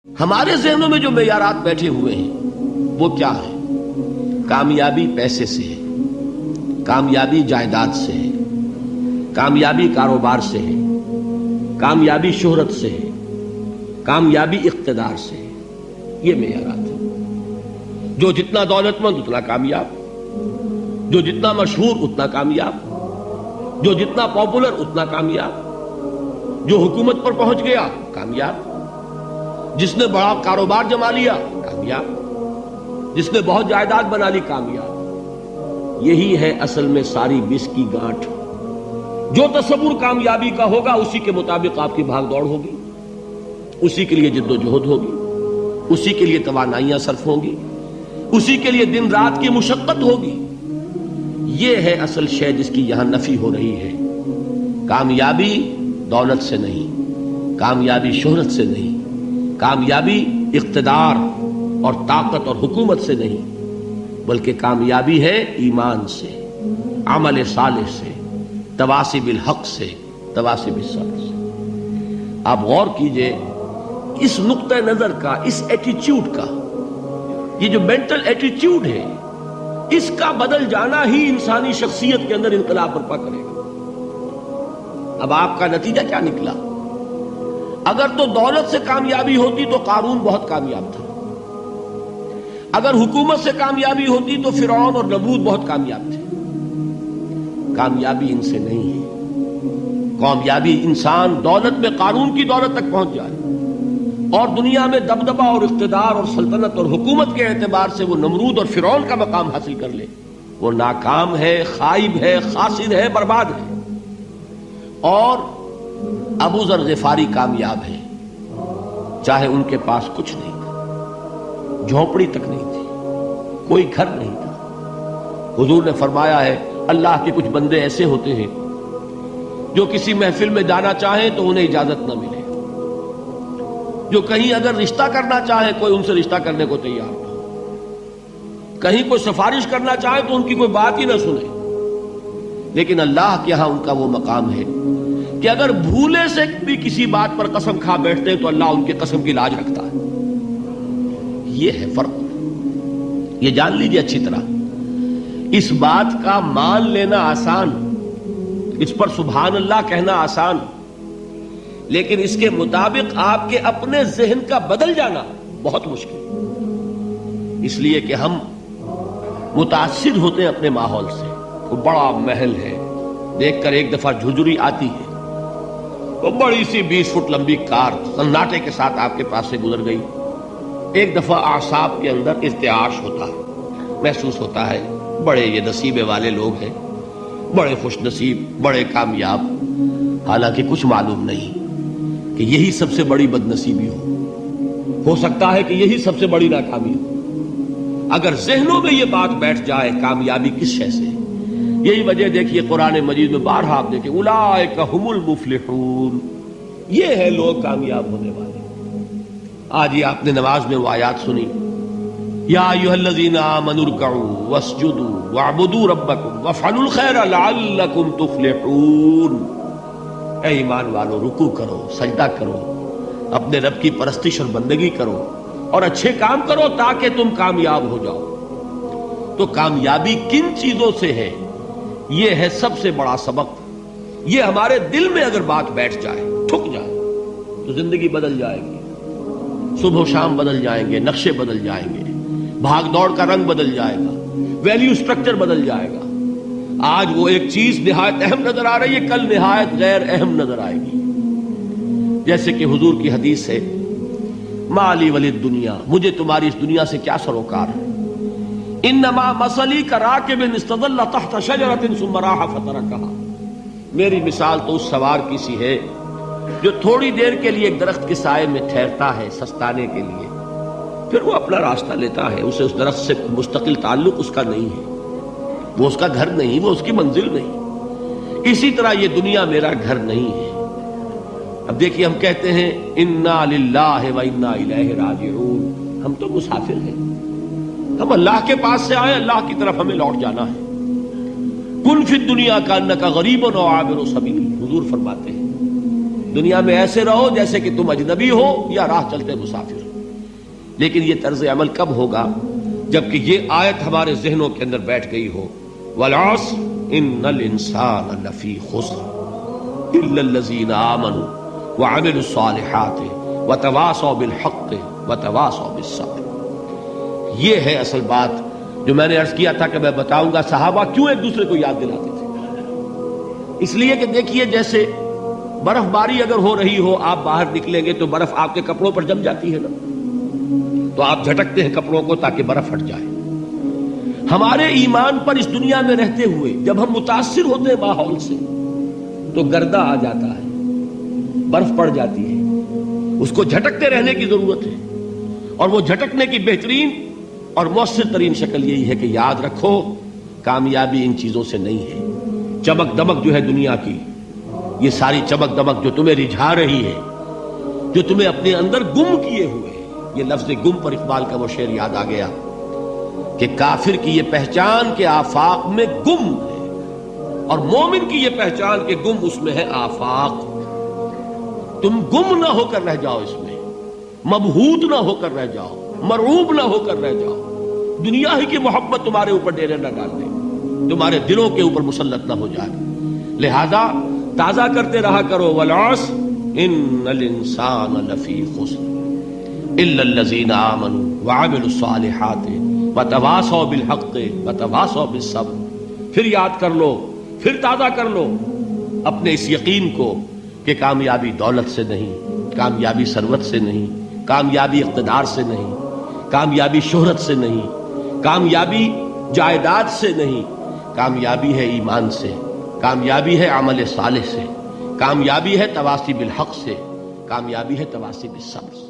ہمارے ذہنوں میں جو معیارات بیٹھے ہوئے ہیں وہ کیا ہے؟ کامیابی پیسے سے ہے، کامیابی جائیداد سے ہے، کامیابی کاروبار سے ہے، کامیابی شہرت سے ہے، کامیابی اقتدار سے ہے. یہ معیارات ہیں. جو جتنا دولت مند اتنا کامیاب، جو جتنا مشہور اتنا کامیاب، جو جتنا پاپولر اتنا کامیاب، جو حکومت پر پہنچ گیا کامیاب، جس نے بڑا کاروبار جما لیا کامیاب، جس نے بہت جائیداد بنا لی کامیاب. یہی ہے اصل میں ساری بس کی گانٹھ. جو تصور کامیابی کا ہوگا اسی کے مطابق آپ کی بھاگ دوڑ ہوگی، اسی کے لیے جد و جہد ہوگی، اسی کے لیے توانائیاں صرف ہوں گی، اسی کے لیے دن رات کی مشقت ہوگی. یہ ہے اصل شے جس کی یہاں نفی ہو رہی ہے. کامیابی دولت سے نہیں، کامیابی شہرت سے نہیں، کامیابی اقتدار اور طاقت اور حکومت سے نہیں، بلکہ کامیابی ہے ایمان سے، عمل صالح سے، تواصی بالحق سے، تواصی بالصبر سے. آپ غور کیجئے اس نقطہ نظر کا، اس ایٹیچیوڈ کا، یہ جو مینٹل ایٹیچیوڈ ہے اس کا بدل جانا ہی انسانی شخصیت کے اندر انقلاب برپا کرے گا. اب آپ کا نتیجہ کیا نکلا؟ اگر تو دولت سے کامیابی ہوتی تو قارون بہت کامیاب تھا، اگر حکومت سے کامیابی ہوتی تو فرعون اور نمرود بہت کامیاب تھے. کامیابی ان سے نہیں ہے. کامیابی انسان دولت میں قارون کی دولت تک پہنچ جائے اور دنیا میں دبدبہ اور اقتدار اور سلطنت اور حکومت کے اعتبار سے وہ نمرود اور فرعون کا مقام حاصل کر لے، وہ ناکام ہے، خائب ہے، خاسر ہے، برباد ہے. اور ابو ذر غفاری کامیاب ہے، چاہے ان کے پاس کچھ نہیں تھا، جھونپڑی تک نہیں تھی، کوئی گھر نہیں تھا. حضور نے فرمایا ہے اللہ کے کچھ بندے ایسے ہوتے ہیں جو کسی محفل میں جانا چاہیں تو انہیں اجازت نہ ملے، جو کہیں اگر رشتہ کرنا چاہے کوئی ان سے رشتہ کرنے کو تیار نہ، کہیں کوئی سفارش کرنا چاہے تو ان کی کوئی بات ہی نہ سنے. لیکن اللہ کے ہاں ان کا وہ مقام ہے کہ اگر بھولے سے بھی کسی بات پر قسم کھا بیٹھتے ہیں تو اللہ ان کے قسم کی لاج رکھتا ہے. یہ ہے فرق. یہ جان لیجیے اچھی طرح. اس بات کا مان لینا آسان، اس پر سبحان اللہ کہنا آسان، لیکن اس کے مطابق آپ کے اپنے ذہن کا بدل جانا بہت مشکل. اس لیے کہ ہم متاثر ہوتے ہیں اپنے ماحول سے. وہ بڑا محل ہے، دیکھ کر ایک دفعہ جھجری آتی ہے، وہ بڑی سی 20 فٹ لمبی کار سناٹے کے ساتھ آپ کے پاس سے گزر گئی. ایک دفعہ اعصاب کے اندر ارتعاش ہوتا ہے، محسوس ہوتا ہے بڑے یہ نصیبے والے لوگ ہیں، بڑے خوش نصیب، بڑے کامیاب. حالانکہ کچھ معلوم نہیں کہ یہی سب سے بڑی بد نصیبی ہو سکتا ہے کہ یہی سب سے بڑی ناکامی ہو. اگر ذہنوں میں یہ بات بیٹھ جائے کامیابی کس شے سے. یہی وجہ دیکھیے قرآن مجید میں بارہا آپ دیکھیں اولئک هم المفلحون، یہ ہے لوگ کامیاب ہونے والے. آج یہ آپ نے نماز میں وہ آیات سنی، یا ایھا الذین آمنوا ارکعوا واسجدوا واعبدوا ربکم وافعلوا الخیر لعلکم تفلحون. اے ایمان والو، رکوع کرو، سجدہ کرو، اپنے رب کی پرستش اور بندگی کرو اور اچھے کام کرو تاکہ تم کامیاب ہو جاؤ. تو کامیابی کن چیزوں سے ہے؟ یہ ہے سب سے بڑا سبق. یہ ہمارے دل میں اگر بات بیٹھ جائے، ٹھک جائے، تو زندگی بدل جائے گی. صبح و شام بدل جائیں گے، نقشے بدل جائیں گے، بھاگ دوڑ کا رنگ بدل جائے گا، ویلیو سٹرکچر بدل جائے گا. آج وہ ایک چیز نہایت اہم نظر آ رہی ہے، کل نہایت غیر اہم نظر آئے گی. جیسے کہ حضور کی حدیث ہے مالی ولی الدنیا، مجھے تمہاری اس دنیا سے کیا سروکار ہے. انما مثلی کراکب استظل تحت شجرۃ ثم راح فترکها، میری مثال تو اس سوار کی سی ہے جو تھوڑی دیر کے لیے ایک درخت کے سائے میں ٹھہرتا ہے سستانے کے لیے، پھر وہ اپنا راستہ لیتا ہے. اسے اس درخت سے مستقل تعلق اس کا نہیں ہے، وہ اس کا گھر نہیں، وہ اس کی منزل نہیں. اسی طرح یہ دنیا میرا گھر نہیں ہے. اب دیکھیے ہم کہتے ہیں انا للہ و انا الیہ راجعون، ہم تو مسافر ہیں، ہم اللہ کے پاس سے آئے، اللہ کی طرف ہمیں لوٹ جانا ہے. کن فی الدنیا کانک غریب و عابر سبیل، حضور فرماتے ہیں دنیا میں ایسے رہو جیسے کہ تم اجنبی ہو یا راہ چلتے مسافر. لیکن یہ طرز عمل کب ہوگا؟ جبکہ یہ آیت ہمارے ذہنوں کے اندر بیٹھ گئی ہو، والعصر ان الانسان لفی خسر الا الذین آمنوا وعملوا الصالحات وتواصوا بالحق وتواصوا بالصبر۔ یہ ہے اصل بات جو میں نے عرض کیا تھا کہ میں بتاؤں گا صحابہ کیوں ایک دوسرے کو یاد دلاتے تھے۔ اس لیے کہ دیکھیے جیسے برف باری اگر ہو رہی ہو، آپ باہر نکلیں گے تو برف آپ کے کپڑوں پر جم جاتی ہے نا، تو آپ جھٹکتے ہیں کپڑوں کو تاکہ برف ہٹ جائے۔ ہمارے ایمان پر اس دنیا میں رہتے ہوئے جب ہم متاثر ہوتے ہیں ماحول سے تو گردہ آ جاتا ہے، برف پڑ جاتی ہے، اس کو جھٹکتے رہنے کی ضرورت ہے۔ اور وہ جھٹکنے کی بہترین اور مؤثر ترین شکل یہی ہے کہ یاد رکھو کامیابی ان چیزوں سے نہیں ہے۔ چمک دمک جو ہے دنیا کی، یہ ساری چمک دمک جو تمہیں رجھا رہی ہے، جو تمہیں اپنے اندر گم کیے ہوئے، یہ لفظ گم پر اقبال کا وہ شعر یاد آ گیا کہ کافر کی یہ پہچان کے آفاق میں گم ہے، اور مومن کی یہ پہچان کے گم اس میں ہے آفاق۔ تم گم نہ ہو کر رہ جاؤ، اس میں مبہوت نہ ہو کر رہ جاؤ، مرعوب نہ ہو کر رہ جاؤ، دنیا ہی کی محبت تمہارے اوپر ڈیرے نہ ڈال دے، تمہارے دلوں کے اوپر مسلط نہ ہو جائے۔ لہذا تازہ کرتے رہا کرو، والعصر ان الانسان لفی خسر الا الذین آمنوا وعملوا الصالحات وتواصوا بالحق وتواصوا بالصبر۔ پھر یاد کر لو، پھر تازہ کر لو اپنے اس یقین کو کہ کامیابی دولت سے نہیں، کامیابی ثروت سے نہیں، کامیابی اقتدار سے نہیں، کامیابی شہرت سے نہیں، کامیابی جائیداد سے نہیں، کامیابی ہے ایمان سے، کامیابی ہے عمل صالح سے، کامیابی ہے تواصی بالحق سے، کامیابی ہے تواصی بالصبر سے۔